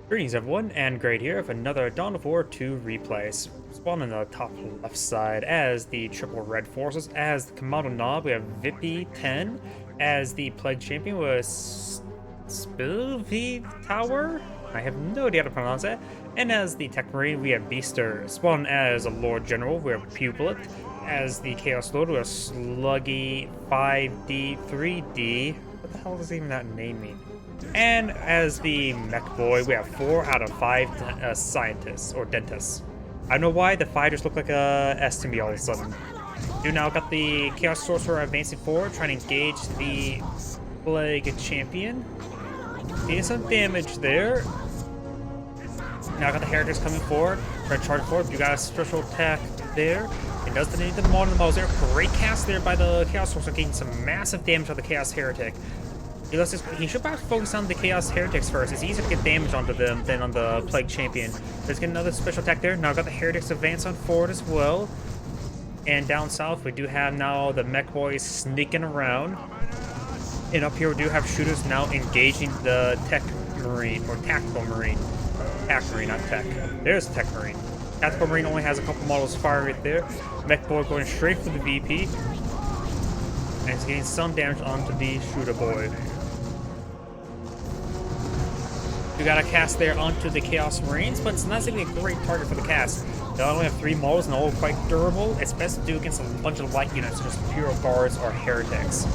Greetings everyone, and Great here with another Dawn of War 2 replay. Spawn on the top left side as the triple red forces. As the Commando Knob, we have virpy10. As the Plague Champion with sqbtvtower. I have no idea how to pronounce that. And as the Tech Marine, we have Beaster. Spawn as a Lord General, we have Pupit. As the Chaos Lord, we have Suggy5D3D. What the hell does even that name mean? And as the mech boy, we have 4 out of 5 scientists, or dentists. I don't know why the 5 just look like a S to me all of a sudden. You now got the Chaos Sorcerer advancing forward, trying to engage the Plague Champion. Getting some damage there. Now got the Heretics coming forward, trying to charge forward. You got a special attack there. It does need the models there. Great cast there by the Chaos Sorcerer, getting some massive damage on the Chaos Heretic. He should perhaps focus on the Chaos Heretics first. It's easier to get damage onto them than on the Plague Champion. Let's get another special attack there. Now got the Heretics advance on forward as well. And down south, we do have now the mech boys sneaking around. And up here, we do have shooters now engaging the Tech Marine, or Tactical Marine. Tac Marine, not Tech. There's Tech Marine. Tactical Marine only has a couple models fire right there. Mech boy going straight for the VP. And it's getting some damage onto the shooter boy. You got a cast there onto the Chaos Marines, but it's not exactly a great target for the cast. They only have 3 models and they're all quite durable. It's best to do against a bunch of light units, such as Imperial Guards or Heretics.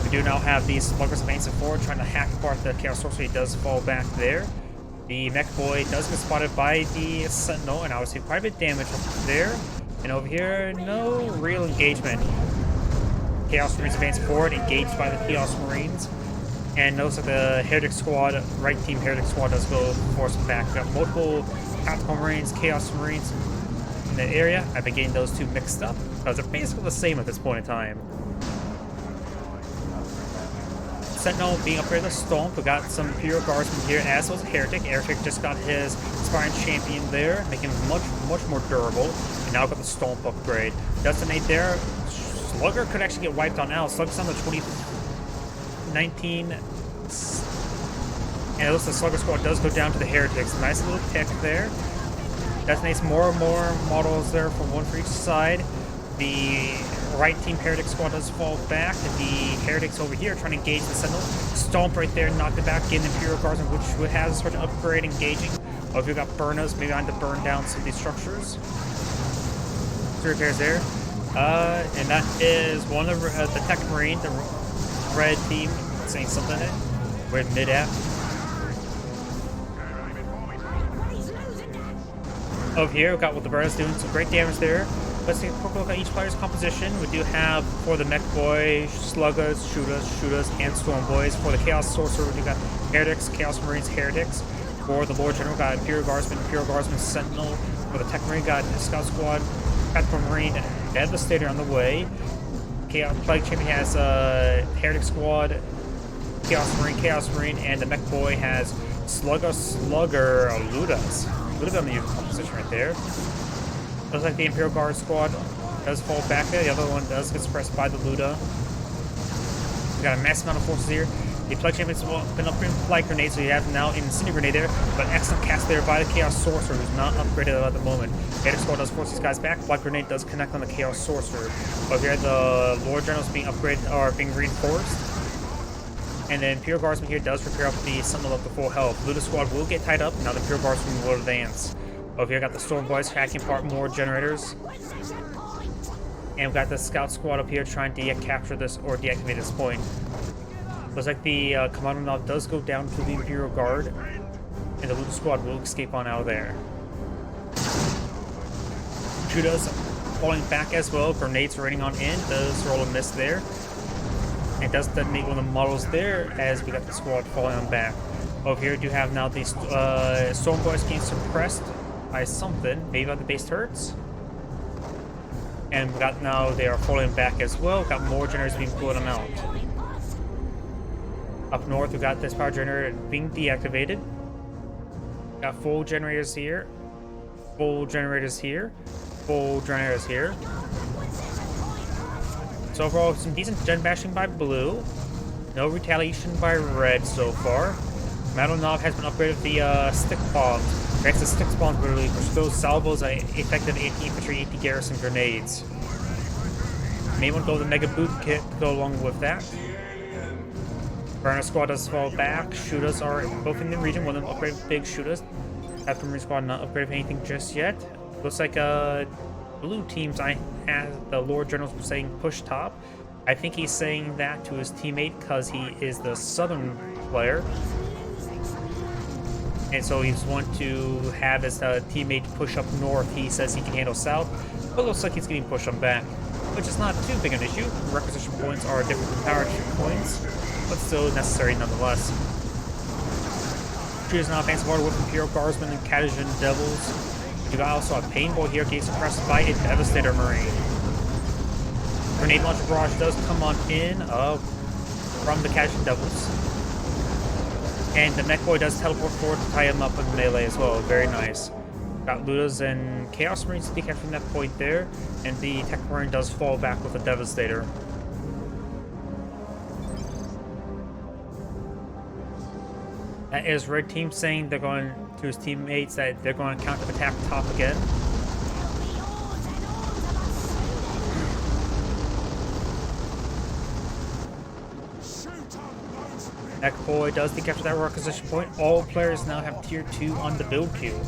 We do now have these sluggers advancing forward, trying to hack apart the Chaos Sorcerer. He does fall back there. The mech boy does get spotted by the Sentinel, and obviously quite a bit of damage up there. And over here, no real engagement. Chaos Marines advance forward, engaged by the Chaos Marines. And notice that the Heretic Squad, right team Heretic Squad, does go force back. We got multiple Tactical Marines, Chaos Marines in the area. I've been getting those two mixed up, because they're basically the same at this point in time. Sentinel being up here in the Stomp. We got some Imperial Guards from here, as well as Heretic. Heretic just got his Sparring Champion there, making him much more durable. And now got the Stomp upgrade. Destinate there. Slugger could actually get wiped on out. Slugger's on the 19, and it looks like the Slugger Squad does go down to the Heretics. Nice little pick there. Detonates more and more models there from one for each side. The right team Heretic Squad does fall back. The Heretics over here trying to engage the Sentinel. Stomp right there, knock it back, getting Imperial Guards, which has a sort of upgrade engaging. Oh, if you got burners, maybe I need to burn down some of these structures. 2 repairs there. And that is one of the Tech Marine, the red team, saying something there. We're in mid-app. Over here, we've got what the bird is doing, some great damage there. Let's take a quick look at each player's composition. We do have, for the mech boy, sluggers, shooters, and storm boys. For the Chaos Sorcerer, we do got Heretics, Chaos Marines, Heretics. For the Lord General, we got Imperial Guardsman, Sentinel. For the Tech Marine, we got Scout Squad, Tactical Marine, Devastator on the way. Plague Champion has Heretic Squad, Chaos Marine, and the mech boy has Slugger, Ludas. Luda on the composition right there. Looks like the Imperial Guard Squad does fall back there. The other one does get suppressed by the Luda. We got a massive amount of forces here. The Plague Champion's been upgraded Light Grenade, so you have now an Incendiary Grenade there, but excellent cast there by the Chaos Sorcerer, who's not upgraded at the moment. Heretic Squad does force these guys back. Light Grenade does connect on the Chaos Sorcerer. Over here, the Lord General's being upgraded, or being reinforced. And then Imperial Guardsman here does repair up the Sentinel up to full health. Luda Squad will get tied up, now the Imperial Guardsman will advance. Over here, got the Storm Boys hacking apart more generators. And we've got the Scout Squad up here trying to capture this or deactivate this point. Looks like the Commando Knob does go down to the Imperial Guard, and the Luda Squad will escape on out of there. Judas falling back as well. Grenades raining on in. Does roll a miss there. And does detonate one of the models there as we got the squad falling on back. Over here, do have now these Storm Boys getting suppressed by something, maybe by the base turrets. And we got now they are falling back as well. Got more generators being pulled them out. Up north, we got this power generator being deactivated. Got full generators here, full generators here, full generators here. So overall, some decent gen bashing by blue. No retaliation by red so far. Metal Knob has been upgraded with the stick bombs. Grants the stick bombs ability, which throws salvos at effective anti-infantry, anti-garrison grenades. May want to go with the Mega Boot Kit to go along with that. Burner Squad does fall back. Shooters are both in the region. One of them upgraded big shooters. Half Marine Squad not upgraded with anything just yet. Looks like blue teams I had the Lord Generals were saying push top. I think he's saying that to his teammate because he is the southern player. And so he's want to have his teammate push up north. He says he can handle south, but looks like he's getting pushed on back, which is not too big an issue. Requisition points are different from power points, but still necessary nonetheless. Choosing offensive order with Imperial Guardsmen and Catagen Devils. You got also a paintball here getting suppressed by a Devastator Marine. Grenade launcher barrage does come on in from the Catagen Devils. And the Mech Boy does teleport forward to tie him up with melee as well. Very nice. Got Ludas and Chaos Marines decapturing that point there. And the Tech Marine does fall back with a Devastator. That is Red Team saying they're going to his teammates that they're going to counter-attack top again. Mech Boy does decapture that requisition point. All players now have tier 2 on the build queue.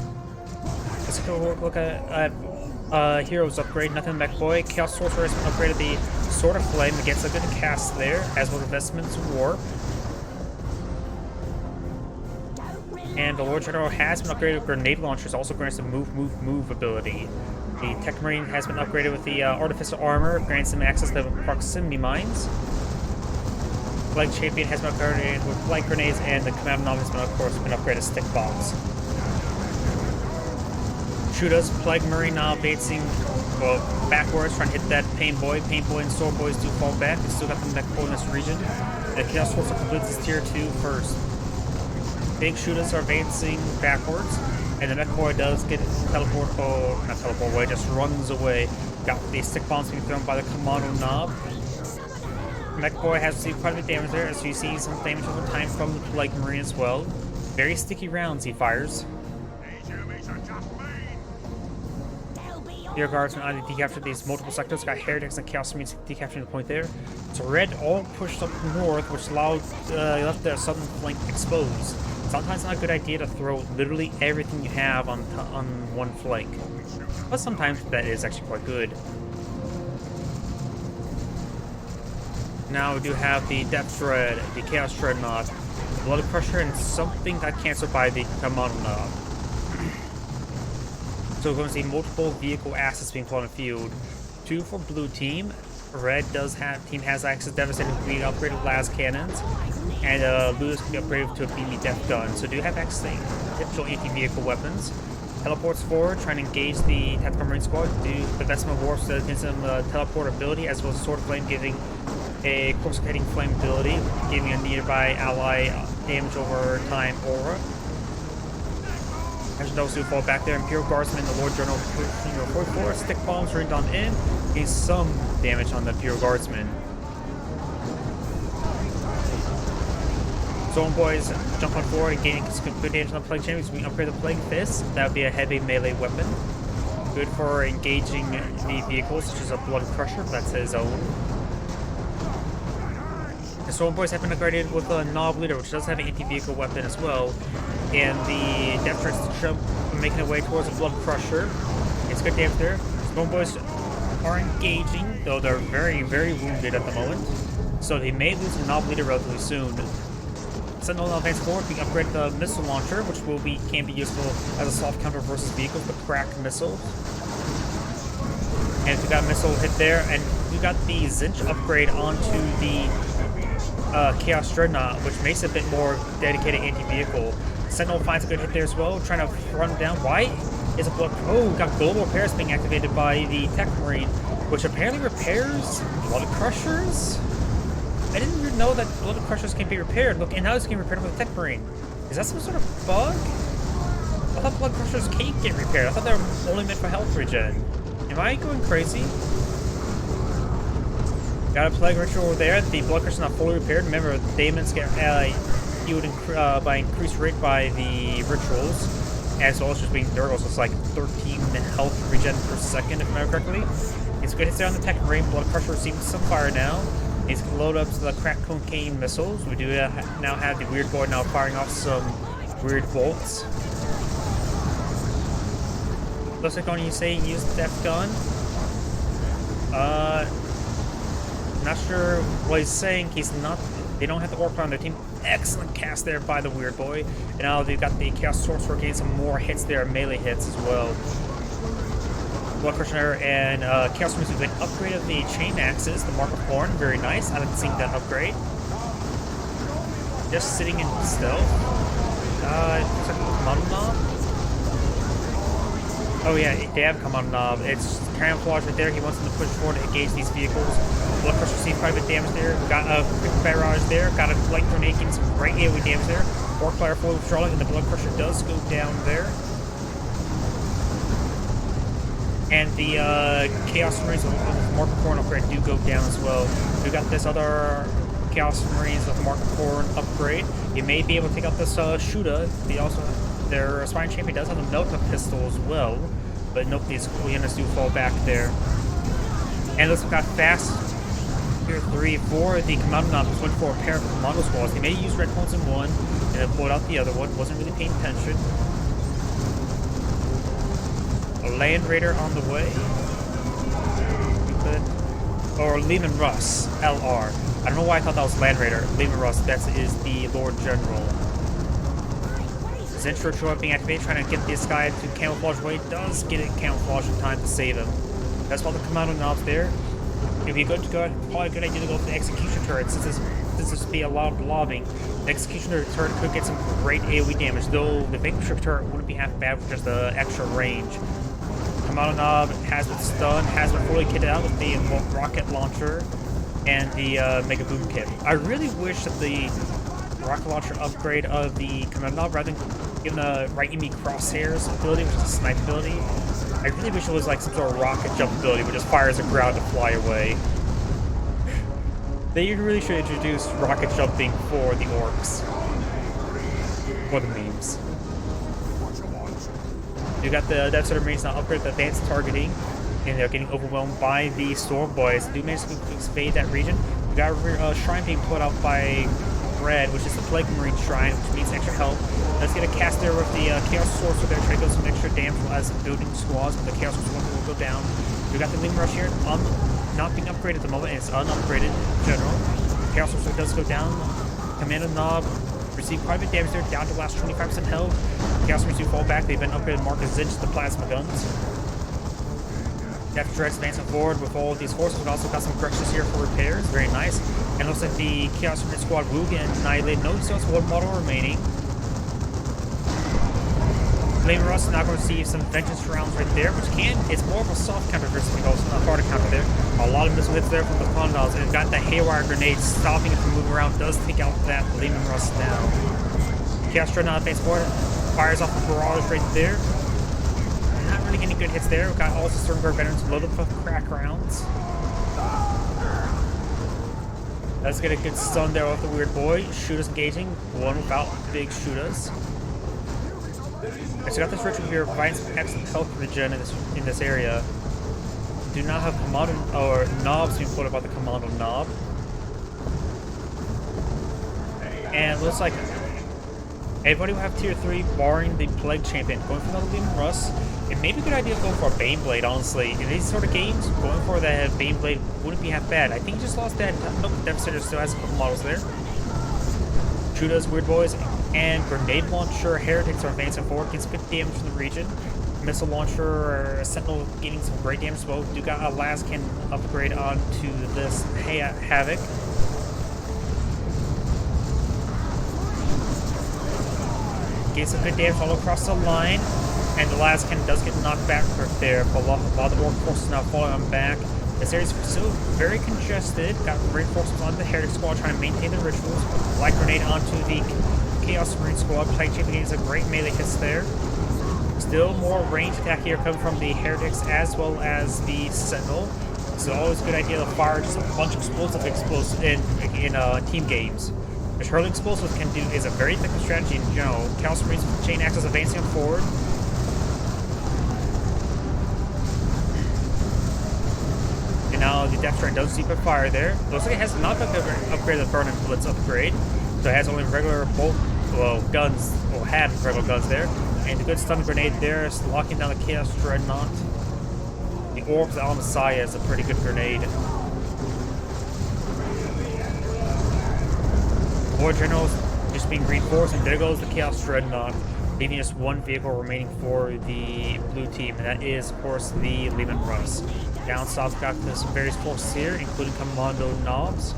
Let's go look at heroes upgrade. Nothing Mech Boy. Chaos Sorcerer has upgraded the Sword of Flame against a good cast there, as well as Investments Warp. And the Lord General has been upgraded with Grenade Launchers, also grants a move ability. The Tech Marine has been upgraded with the Artificial Armor, grants him access to Proximity Mines. Plague Champion has been upgraded with Flank Grenades, and the Command Knob has been, of course, upgraded with Stick Bombs. Shooters, Plague Marine now advancing backwards, trying to hit that Pain Boy. Pain Boy and Sword Boys do fall back. They still got the Mech Boy in this region. The Chaos Force completes his tier 2 first. Big shooters are advancing backwards, and the Mech Boy does get not teleport away, just runs away. Got the stick bombs being thrown by the Commando Knob. Mech Boy has received quite a bit of damage there, as you see some damage over time from the Plague Marine as well. Very sticky rounds he fires. Here Guardsmen on decapture these multiple sectors, got Heretics and Chaos Marines decapturing the point there. So Red all pushed up north, which left their southern flank exposed. Sometimes it's not a good idea to throw literally everything you have on one flank, but sometimes that is actually quite good. Now we do have the Depth Dread, the Chaos Dreadnought, the Blood Crusher, and something got cancelled by the Commando Knob. So we're going to see multiple vehicle assets being put on the field. 2 for blue team. Red team has access to Devastator to be upgraded las cannons, and Lewis can be upgraded to a BB Death Gun. So do have access to typical anti-vehicle weapons. Teleports forward, trying to engage the Tactical Marine Squad. Do the Investment Warps that gives them teleport ability, as well as Sword of Flame giving a coruscating flame ability, giving a nearby ally damage over time aura. As those who fall back there, Imperial Guardsmen, the Lord General pushing your 44, stick bombs rained on in, getting some damage on the Imperial Guardsmen. Zone Boys jump on forward and gaining good damage on the Plague Champions. We upgrade the Plague Fist. That would be a heavy melee weapon. Good for engaging the vehicles, such as a Blood Crusher, that's his own. The Storm Boys have been upgraded with a Knob Leader, which does have an anti-vehicle weapon as well. And the Death Threats jump, making their way towards the Blood Crusher. It's good damage there. Storm Boys are engaging, though they're very, very wounded at the moment. So they may lose the Knob Leader relatively soon. Sentinel now advance forward, we upgrade the Missile Launcher, which can be useful as a soft counter versus vehicles, the crack missile. And we got a missile hit there, and we got the Zinch upgrade onto the Chaos Dreadnought, which makes it a bit more dedicated anti-vehicle. Sentinel finds a good hit there as well, trying to run down. Why is a blood? Oh, we got Global Repairs being activated by the Tech Marine, which apparently repairs Blood Crushers? I didn't even know that Blood Crushers can be repaired. Look, and now it's getting repaired with the Tech Marine. Is that some sort of bug? I thought Blood Crushers can't get repaired. I thought they were only meant for health regen. Am I going crazy? Got a Plague Ritual over there. The Blood Crushers not fully repaired. Remember, Daemons get healed by increased rate by the rituals, as well as just being durable. So it's like 13 health regen per second, if I remember correctly. It's good hits there on the tech range. Blood Crusher receiving some fire now. He's going to load up the crack cocaine missiles. We do now have the Weird Boy now firing off some weird bolts. Looks like only you say he used Death Gun. Not sure what he's saying. He's not. They don't have the Orc on their team. Excellent cast there by the Weird Boy. And now they've got the Chaos Sorcerer getting some more hits there, melee hits as well. Blood Crusher and Chaos Sorcerer have been upgraded the Chain Axes, the Mark of Horn. Very nice. I haven't seen that upgrade. Just sitting in stealth. Looks like a Commando Knob. Oh yeah, they have Commando Knob. It's camouflage right there. He wants them to push forward to engage these vehicles. Blood Crusher received quite a bit of damage there. Got a quick barrage there. Got a light grenade getting some great AoE damage there. Orc player fully withdrawing, and the Blood Crusher does go down there. And the Chaos Marines with Mark of Horn upgrade do go down as well. We got this other Chaos Marines with Mark of Horn upgrade. You may be able to take out this Shuda. Their Aspiring Champion does have a Melta pistol as well, but nope, these units do fall back there. And let's look at fast tier 3 for the Commando Knob. Went for a pair of Commando Squads. They may use red points in one and then pulled out the other one. Wasn't really paying attention. A Land Raider on the way. Or Lehman Russ, LR. I don't know why I thought that was Land Raider. Lehman Russ, that is the Lord General. Zentra Troy being activated, trying to get this guy to camouflage away. Does get it camouflage in time to save him. That's all the Commando Knobs there. It'd be good to go. Probably a good idea to go for the Execution Turret since this would be a lot of lobbing. The Execution Turret could get some great AoE damage, though the Vanquisher Turret wouldn't be half bad for just the extra range. Commando Knob has been stunned, has been fully kitted out with the rocket launcher and the Mega Boom Kit. I really wish that the rocket launcher upgrade of the Commando Knob, rather than giving the right enemy crosshairs ability, which is a snipe ability, I really wish it was like some sort of rocket jump ability which just fires the ground to fly away. They really should introduce rocket jumping for the orcs. For the memes. You got the Death Star Marines now upgrade the advanced targeting, and they're getting overwhelmed by the Storm Boys. They do manage to invade that region. We got a shrine being put out by Red, which is the Plague Marine Shrine, which means extra health. Let's get a cast there with the Chaos Sorcerer there, trying to go some extra damage as building squads, but the Chaos Sorcerer will go down. We got the Ling Rush here, not being upgraded at the moment, it's unupgraded in general. Chaos Sorcerer does go down. Commando Knob received quite a bit of damage there, down to the last 25% health. Chaos Marines do fall back, they've been upgraded Marcus Zinch, the plasma guns. Death Dread's advancing forward with all of these forces. We've also got some corrections here for repairs, very nice. And it looks like the Chaos Marine Squad will get annihilated. No, still has one model remaining. Flame Rust is now going to receive some vengeance rounds right there, which it's more of a soft counter versus something else, not hard to counter there. A lot of missile hits there from the Condoms, and got the Haywire grenade stopping it from moving around, does take out that Lehman Rust now. Chaos Dread now advanced forward, fires off the barrage right there. Not really getting good hits there. We've got all the Sternguard veterans loaded with crack rounds. Let's get a good stun there with the Weird Boy. Shooters engaging, one without big shooters. So got this ritual here, providing some excellent health regen in this area. Do not have commando or knobs being put about the Commando Knob. And it looks like everybody will have tier 3 barring the Plague Champion. Going for another Lehman Russ. It may be a good idea to go for a Baneblade, honestly. In these sort of games, going for that Baneblade wouldn't be half bad. I think he just lost that. Nope, Devastator still has a couple models there. Chuda's Weird Boys and Grenade Launcher Heretics are advancing forward. Gets good damage from the region. Missile Launcher or Sentinel getting some great damage as well. Do got a Laskin upgrade onto this Havoc. Gets some good damage all across the line. And the Laskin does get knocked back there, but a lot of the Orc forces now falling on back. This area is still very congested. Got reinforcements on the Heretic Squad trying to maintain the rituals. Light Grenade onto the Chaos Marine Squad. Plague Champion getting some great melee hits there. Still more range attack here coming from the Heretics as well as the Sentinel. It's always a good idea to fire just a bunch of explosive in team games. The hurling explosives can do is a very effective strategy in general. Chaos Marines with chain axes advancing forward. And now the Death Strike does deep fire there. Looks like it has not upgraded the Burn and Blitz upgrade. So it has only regular guns, or had regular guns there. And the good stun grenade there is locking down the Chaos Dreadnought. The Orbs Al Messiah is a pretty good grenade. War Generals just being reinforced, and there goes the Chaos Dreadnought, leaving just one vehicle remaining for the blue team, and that is, of course, the Lehman Russ. Down south, got some various forces here, including Commando Knobs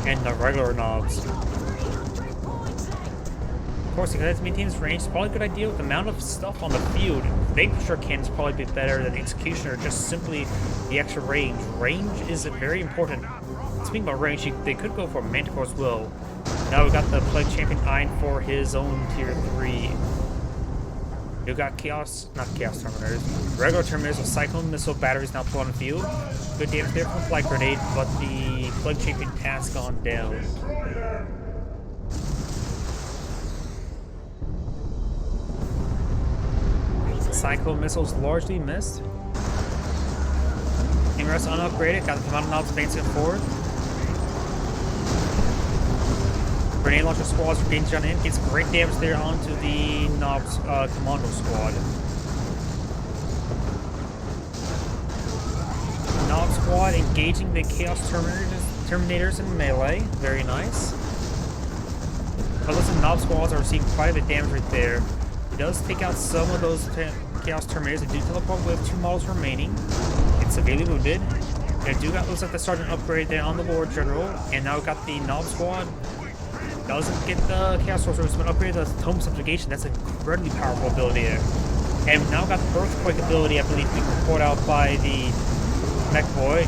and the regular Knobs. Of course, the guys maintain his range is probably a good idea with the amount of stuff on the field. Vanquisher cannons probably be better than Executioner, just simply the extra range. Range is very important. Speaking about range, they could go for Manticore as well. Now we got the Plague Champion eyeing for his own tier 3. You got not Chaos Terminators. Regular Terminators with Cyclone Missile batteries now put on the field. Good damage there from the Flight Grenade, but the Plague Champion has gone down. Cyclone Missiles largely missed. Rest unupgraded, got the Commando Knobs advancing forward. Grenade launcher squads for Danger in, gets great damage there onto the Knobs Commando squad. Knob squad engaging the Chaos Terminators in melee, very nice. But listen, Knob squads are receiving quite a bit of damage right there. He does take out some of those Chaos Terminators. They do teleport with 2 models remaining. It's severely wounded. They do got looks like the Sergeant upgrade there on the Lord General, and now we got the Knob squad. Doesn't get the Chaos Sorcerers, but upgraded the Tome Subjugation. That's an incredibly powerful ability there. And we now got the Earthquake ability, I believe, being poured out by the Mech Boy.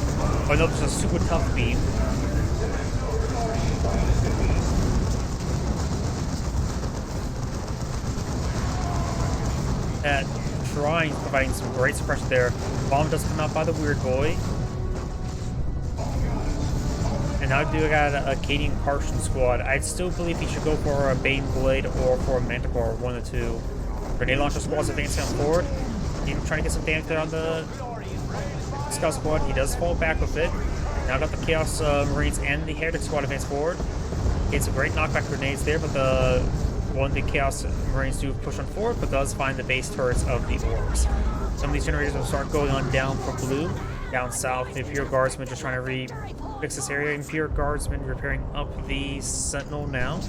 Oh no, there's a super tough beam. Providing some great suppression there. Bomb does come out by the Weird Boy. And now I got a Acadian Carson squad. I still believe he should go for a Bane Blade or for a Manticore, one of the two. Grenade launcher squad's advancing on forward. Even trying to get some damage there on the Scout squad. He does fall back with it. Now got the Chaos Marines and the Heretic squad advance forward. Gets some great knockback grenades there, but one of the Chaos Marines do push on forward, but does find the base turrets of the Orcs. Some of these generators will start going on down for blue. Down south, the Imperial Guardsmen just trying to fix this area. Imperial Guardsmen repairing up the Sentinel now.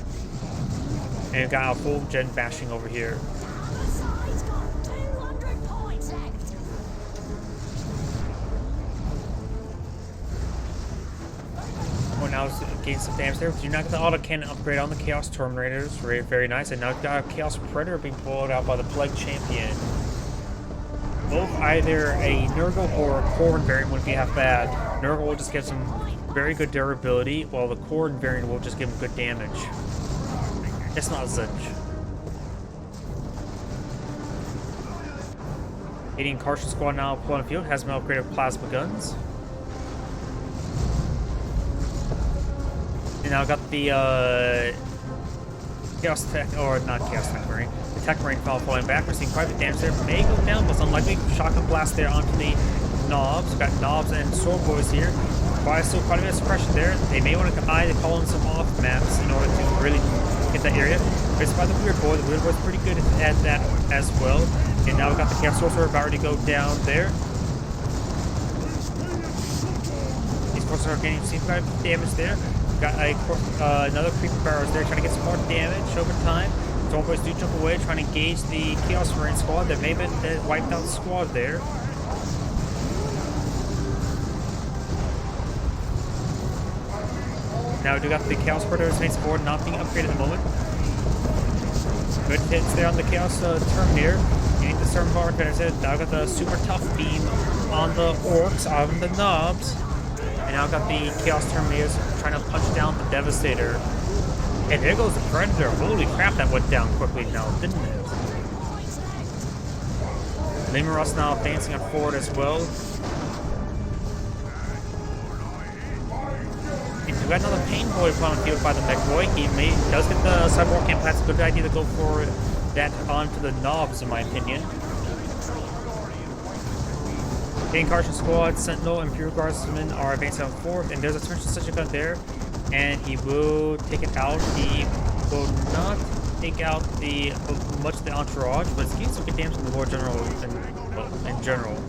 And we've got a full gen bashing over here. Well, now getting some damage there. Do not get the auto cannon upgrade on the Chaos Terminators. Very, very nice. And now we've got a Chaos Predator being pulled out by the Plague Champion. Both either a Nurgle or a Khorne variant wouldn't be half bad. Nurgle will just get some very good durability, while the Khorne variant will just give him good damage. It's not Zinch. Acadian Carson squad now pulled on the field, has been upgraded with plasma guns. And now got the Chaos Tech, or not Chaos Tech Marine. Tech Marine fell falling back. We're seeing quite a bit of damage there. May go down, but it's unlikely. Shotgun blast there onto the Knobs. We've got Knobs and Sword Boys here. Still quite a bit of suppression there. They may want to eye the call in some off maps in order to really get that area. But it's by the Weird Boy. The Weird Boy's pretty good at that as well. And now we've got the Chaos Sorcerer about to go down there. These forces are getting some quite a bit of damage there. We've got another Creeper Barrows there trying to get some more damage over time. Sword Boys do jump away, trying to engage the Chaos Marine squad. That may have been wiped out the squad there. Now we do got the Chaos Predators main board not being upgraded at the moment. Good hits there on the Chaos Terminator. Getting the Storm Bar, as I said, now got the super tough beam on the Orcs, on the Knobs. And now got the Chaos Terminators trying to punch down the Devastator. And there goes the Predator. Holy crap, that went down quickly now, didn't it? Lehman Russ now advancing on forward as well. got another pain boy put on the field by the mech boy. He does get the cyborg camp. That's a good idea to go for that onto the knobs, in my opinion. Getting Carson Squad, Sentinel, and Pure Guardsmen are advancing on forward, and there's a turn such a gun there, and he will take it out. He will not take out much of the entourage, but it's getting some good damage from the Lord General in general.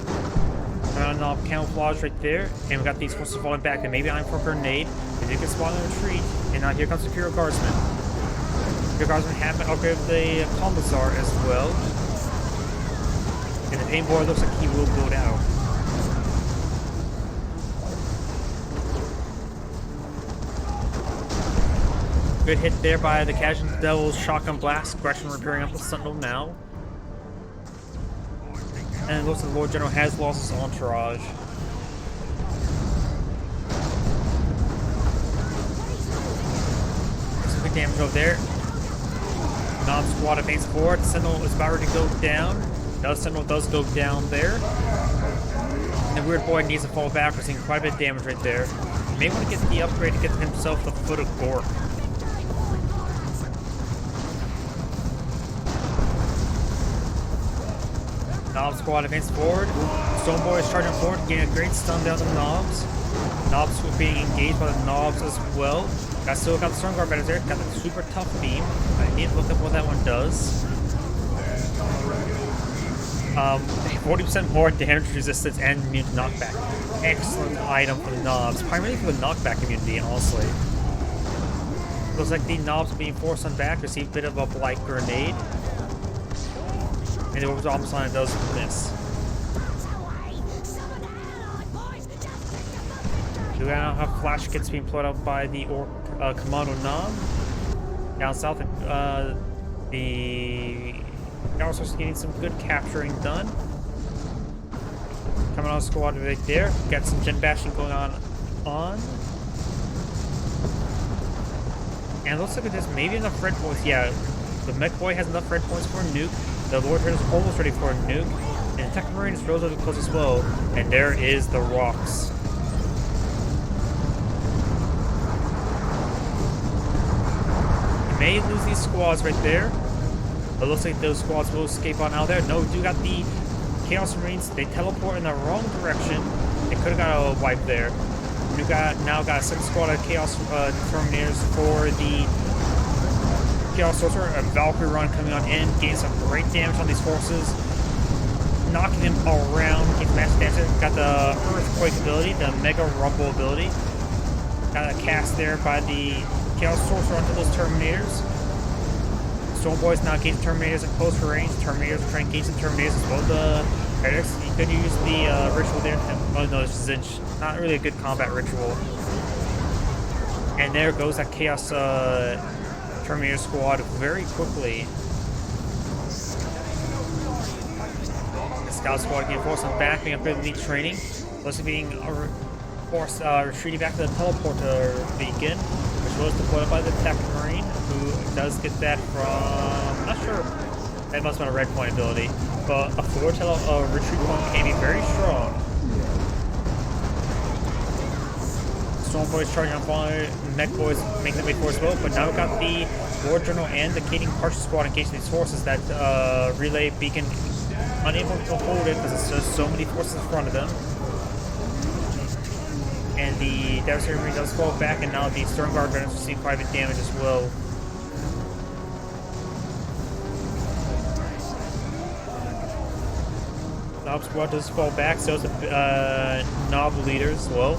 Knob camouflage right there, and we got these forces falling back, and maybe I'm for a grenade. They did get spotted in retreat, and now here comes the Pure Guardsmen. Pure Guardsmen have to upgrade the Commissar as well, and the pain boy looks like he will go down. Good hit there by the Cajun Devil's shotgun blast. Gretchen repairing up the Sentinel now. And it looks like the Lord General has lost his entourage. Some good damage over there. Knob squad advances forward. Sentinel is about ready to go down. Sentinel does go down there. And the weird boy needs to fall back. We're seeing quite a bit of damage right there. He may want to get the upgrade to get himself the Foot of Gork. Knob squad advances forward. Stoneboy is charging forward, getting a great stun down to the knobs. Knobs being engaged by the knobs as well. Still got the Storm Guard better there. Got the super tough beam. I need to look up what that one does. 40% more damage resistance and immune to knockback. Excellent item for the knobs. Primarily for the knockback immunity, honestly. Looks like the knobs being forced on back receive a bit of a blight grenade. And the orbital opposite does miss. We now have flash kits being put up by the Commando Knob. Down south, the Power Source is getting some good capturing done. Coming on squad right there. Got some gen bashing going on. And it looks like there's maybe enough red points. Yeah, the mech boy has enough red points for a nuke. The Lord Turtle is almost ready for a nuke, and the Tech Marine is relatively close as well. And there is the rocks. You may lose these squads right there, but it looks like those squads will escape on out there. No, we do got the Chaos Marines. They teleport in the wrong direction. They could have got a wipe there. We now got a second squad of Chaos Terminators for the Chaos Sorcerer, a Valkyrie run coming on in, getting some great damage on these forces, knocking them around, getting massive damage. Got the Earthquake ability, the Mega Rumble ability. Got a cast there by the Chaos Sorcerer onto those Terminators. Stormboy's now engaging Terminators in close range. Terminators are trying to engage the Terminators as well. The Heretics, you could use the ritual there. Oh no, this is not really a good combat ritual. And there goes that Chaos Terminator squad very quickly. The Scout squad getting forced on back, being upgraded elite training. Plus being forced retreating back to the teleporter beacon, which was deployed by the Tech Marine, who does get that from, I'm not sure, that must have been a red point ability, but a forward retreat point can be very strong. Storm Boys charging on fire, Mech Boys making their way forward as well, but now we've got the Lord General and the Kading Partial Squad engaging these forces. That relay beacon unable to hold it because there's just so many forces in front of them. And the Devastator Marine does fall back, and now the Storm Guard Veterans receive quite a bit of damage as well. Knob Squad does fall back, so does the Knob Leaders as well.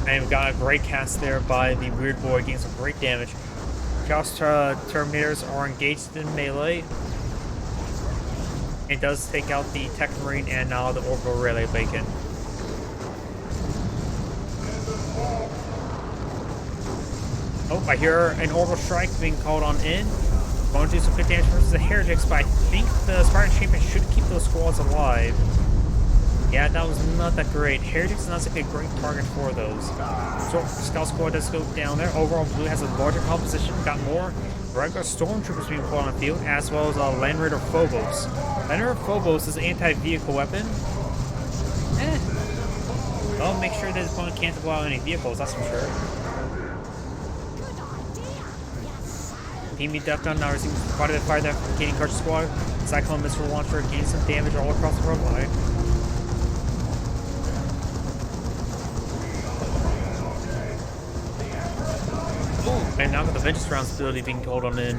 And we've got a great cast there by the Weird Boy, getting some great damage. Chaos Terminators are engaged in melee. It does take out the Tech Marine and now the Orbital Relay Beacon. Oh, I hear an Orbital Strike being called on in. Going to do some good damage versus the Heretics, but I think the Spartan Champion should keep those squads alive. Yeah, that was not that great. Heretics is not a great target for those. So Scout Squad does go down there. Overall, Blue has a larger composition, got more regular Stormtroopers being put on the field, as well as Land Raider Phobos. Land Raider Phobos is an anti-vehicle weapon. Oh, make sure that his opponent can't blow out any vehicles, that's for sure. Team Death Gun now receiving quite a bit of fire there from the Canadian Cartridge Squad. Cyclone Missile Launcher gaining some damage all across the front line. Ooh, and now got the Vengeance Rounds ability being called on in.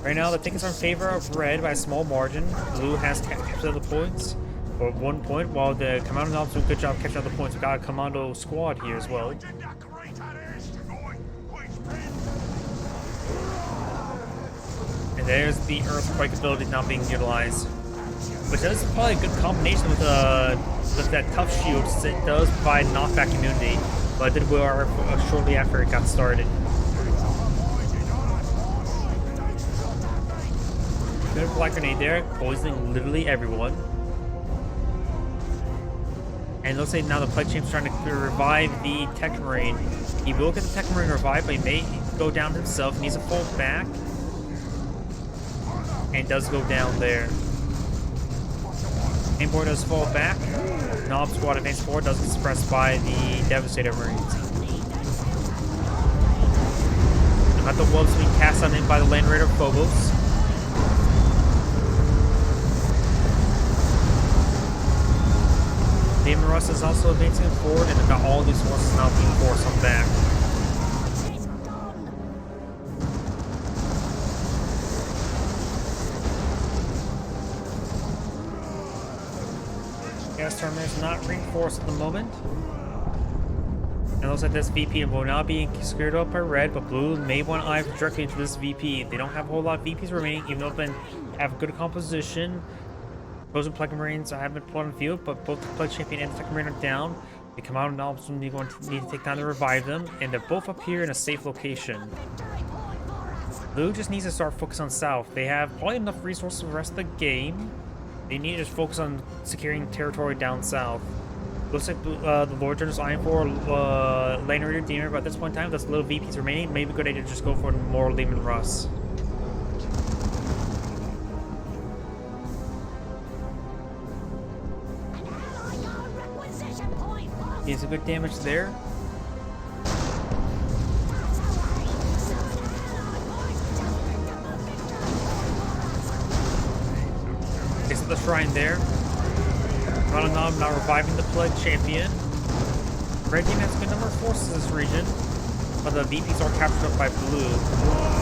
Right now, the tickets are in favor of red by a small margin. Blue has captured the points, or 1 point, while the Commando Knobs do a good job catching up the points. We've got a Commando squad here as well. And there's the Earthquake ability now being utilized, which is probably a good combination with that Tough Shield, since it does provide knockback immunity, but it did wear shortly after it got started. Good Black Grenade there, poisoning literally everyone. And let's say now the Plague Champ's trying to revive the Tech Marine. He will get the Tech Marine revived, but he may go down himself. He needs to fall back. And does go down there. Aimboard does fall back. Knob Squad advance forward does get suppressed by the Devastator Marines. Got the wolves being cast on in by the Land Raider Phobos. Damon Russ is also advancing forward, and they've got all these forces now being forced on back. Gas Terminator is not reinforced at the moment. And it looks like this VP will now be secured up by red, but blue may want to eye directly into this VP. They don't have a whole lot of VPs remaining, even though they have good composition. Those Plague Marines haven't been put on the field, but both the Plague Champion and the Tech Marine are down. The Commando Knobs will need to take time to revive them, and they're both up here in a safe location. Blue just needs to start focusing on south. They have probably enough resources for the rest of the game. They need to just focus on securing territory down south. Looks like the Lord General's eyeing for Land Raider Demon, but at this point in time, there's little VPs remaining. Maybe a good idea to just go for more Lehman Russ. He's a good damage there. Gets at the shrine there. Knob now reviving the Plague Champion. Red team has a good number of forces in this region, but the VPs are captured up by blue.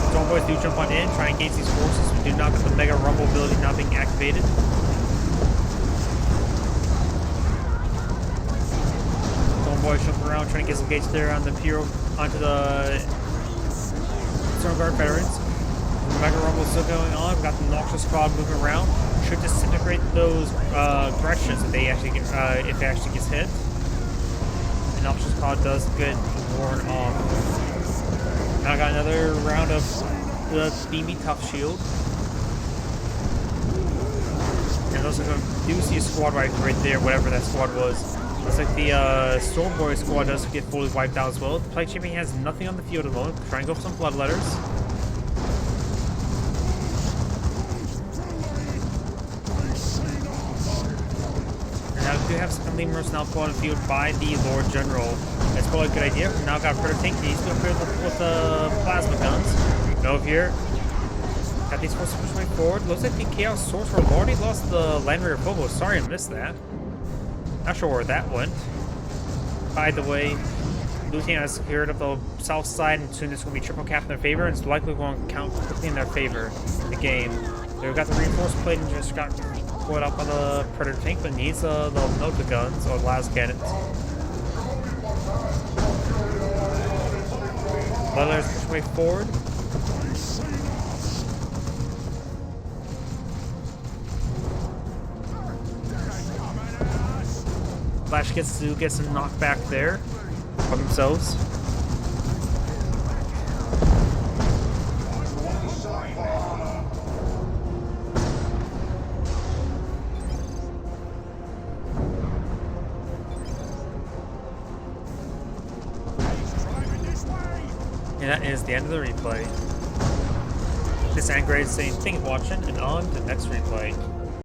Storm Boys do jump on in, try and engage these forces. We do not get the Mega Rumble ability now being activated. Boys jumping around trying to get some gates there on the Imperial onto the Storm Guard veterans. The Mega Rumble is still going on. We've got the Noxious Cloud moving around. Should disintegrate those Grecians if they actually get, if it actually gets hit. The Noxious Cloud does get worn off. Now I got another round of the Beamy Tough Shield. And those are going to do see a squad right there, whatever that squad was. Looks like the Storm Boy squad does get fully wiped out as well. The Plague Champion has nothing on the field at the moment. Trying to go for some Bloodletters. And now we do have some Lemurs now put on the field by the Lord General. That's probably a good idea. We now got a Predator Tank. He's going to clear with the plasma guns. Go over here. Got these forces pushing forward. Looks like the Chaos Sorcerer already lost the Land Raider Phobos. Sorry I missed that. Not sure where that went. By the way, blue team has secured up the south side, and soon it's going to be triple cap in their favor, and it's likely going to count quickly in their favor. The game. They've got the reinforced plate and just got put up on the Predator tank, but needs the Nota guns or las cannons. Butler's push way forward. Flash gets to get some knockback there from themselves. And that is the end of the replay. This is Angrade saying thank you for watching, and on to the next replay.